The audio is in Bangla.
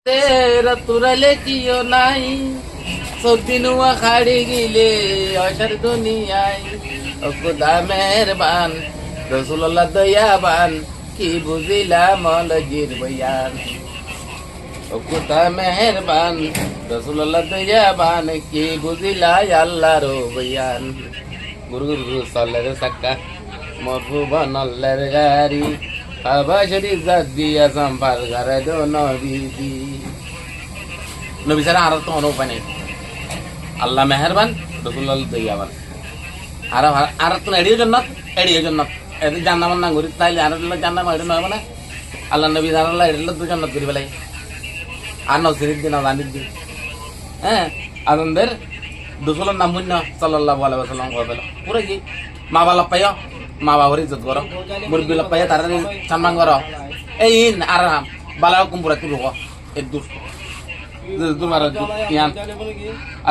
তেরা তুরালে কিও নাই সদিনুয়া খাড়ি গিলে অসার দুনিয়ায় ও খুদা মেহরবান রসুল্লাহ দয়াবান কি বুঝিলা মলজির বয়ান ও খুদা মেহরবান রসুল্লাহ দয়াবান কি বুঝিলা আল্লাহর বয়ান গুরু গুরু সাল্লার সাক্কা মরফু বানাল্লার গারি আবা শরীফ দিয়া সম্পার করে দো নবীজি নবী ছাড়া আর তো কোনো উপায় নেই আল্লাহ মেহেরবান রসুল্লাহ দয়াবান আর তো এড়িয়ে জন্নত এদের জান্নামান না ঘুরি তাইলে আর জান্নাম এটা নয় মানে আল্লাহ নবী আল্লাহ এটা দু জান্নাত করি পেলাই আর নসির দিন আজানির দিন হ্যাঁ আনন্দের দুসলের নাম শূন্য সাল্লাল্লাহু আলাইহি ওয়াসাল্লাম কইল পুরো কি মা বাবা পাইও মা বাবার ইজ্জত করো মুরব্বী পাইয়া তারা সম্মান করো এই আর বালা কুম্পুরা তুলো এ দূর তোমার ইয়ান আর